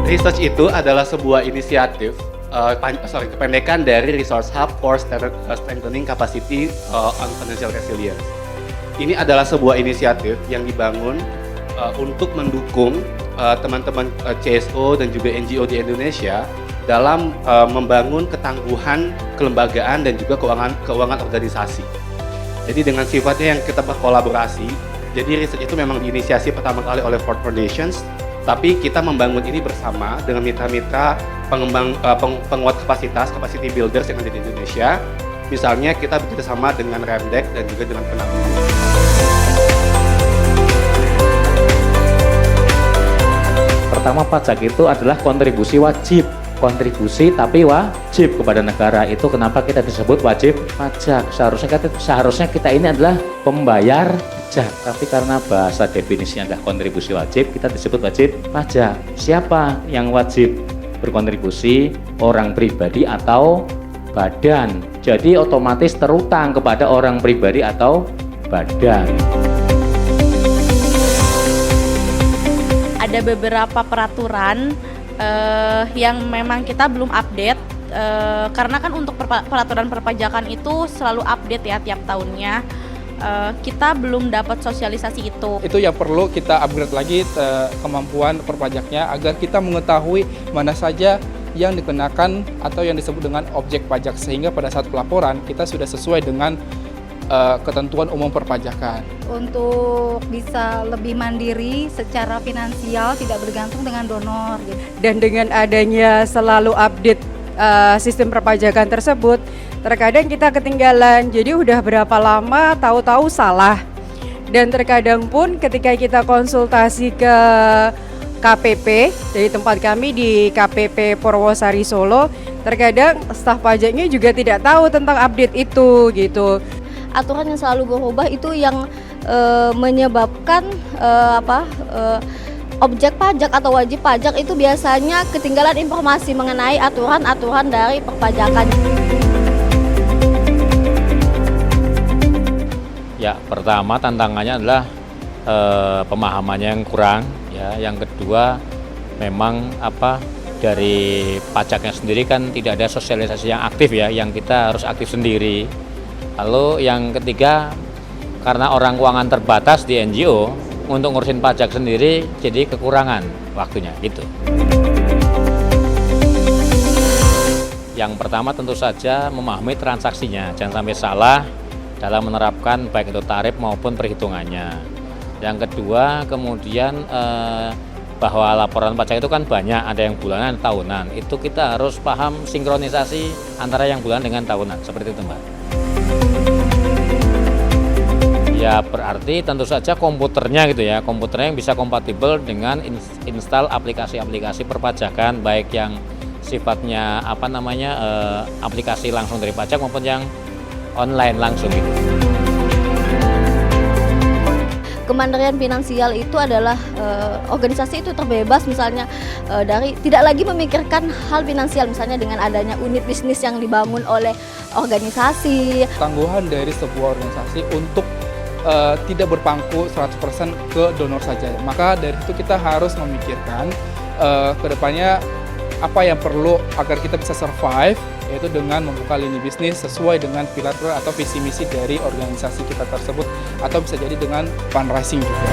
Research itu adalah sebuah inisiatif, kependekan dari Resource Hub for Strengthening Capacity on Financial Resilience. Ini adalah sebuah inisiatif yang dibangun untuk mendukung teman-teman CSO dan juga NGO di Indonesia dalam membangun ketangguhan kelembagaan dan juga keuangan organisasi. Jadi dengan sifatnya yang kita berkolaborasi, jadi riset itu memang diinisiasi pertama kali oleh Ford Foundations, tapi kita membangun ini bersama dengan mitra-mitra penguat kapasitas, capacity builders yang ada di Indonesia. Misalnya kita bekerjasama dengan Remdek dan juga dengan Penanggung. Pertama, pajak itu adalah kontribusi wajib. Kontribusi tapi wajib kepada negara. Itu kenapa kita disebut wajib pajak. Seharusnya kita ini adalah pembayar pajak, tapi karena bahasa definisinya adalah kontribusi wajib, kita disebut wajib pajak. Siapa yang wajib berkontribusi? Orang pribadi atau badan. Jadi otomatis terutang kepada orang pribadi atau badan. Ada beberapa peraturan yang memang kita belum update, karena kan untuk peraturan perpajakan itu selalu update ya tiap tahunnya. Kita belum dapat sosialisasi itu. Itu yang perlu kita upgrade lagi kemampuan perpajaknya agar kita mengetahui mana saja yang dikenakan atau yang disebut dengan objek pajak, sehingga pada saat pelaporan kita sudah sesuai dengan ketentuan umum perpajakan. Untuk bisa lebih mandiri secara finansial, tidak bergantung dengan donor. Dan dengan adanya selalu update sistem perpajakan tersebut, terkadang kita ketinggalan. Jadi udah berapa lama tahu-tahu salah. Dan terkadang pun ketika kita konsultasi ke KPP, dari tempat kami di KPP Purwosari Solo, terkadang staf pajaknya juga tidak tahu tentang update itu gitu. Aturan yang selalu berubah itu yang menyebabkan objek pajak atau wajib pajak itu biasanya ketinggalan informasi mengenai aturan-aturan dari perpajakan. Ya, pertama tantangannya adalah pemahamannya yang kurang. Ya, yang kedua memang dari pajaknya sendiri kan tidak ada sosialisasi yang aktif ya, yang kita harus aktif sendiri. Lalu yang ketiga, karena orang keuangan terbatas di NGO, untuk ngurusin pajak sendiri jadi kekurangan waktunya gitu. Yang pertama tentu saja memahami transaksinya, jangan sampai salah dalam menerapkan baik itu tarif maupun perhitungannya. Yang kedua kemudian bahwa laporan pajak itu kan banyak, ada yang bulanan, tahunan. Itu kita harus paham sinkronisasi antara yang bulanan dengan tahunan, seperti itu Mbak. Ya berarti tentu saja komputernya gitu ya, komputernya yang bisa kompatibel dengan install aplikasi-aplikasi perpajakan, baik yang sifatnya aplikasi langsung dari pajak maupun yang online langsung gitu. Kemandiran finansial itu adalah organisasi itu terbebas misalnya dari tidak lagi memikirkan hal finansial, misalnya dengan adanya unit bisnis yang dibangun oleh organisasi. Tangguhan dari sebuah organisasi untuk tidak berpangku 100% ke donor saja. Maka dari itu kita harus memikirkan kedepannya apa yang perlu agar kita bisa survive, yaitu dengan membuka lini bisnis sesuai dengan pilar atau visi misi dari organisasi kita tersebut, atau bisa jadi dengan fundraising juga.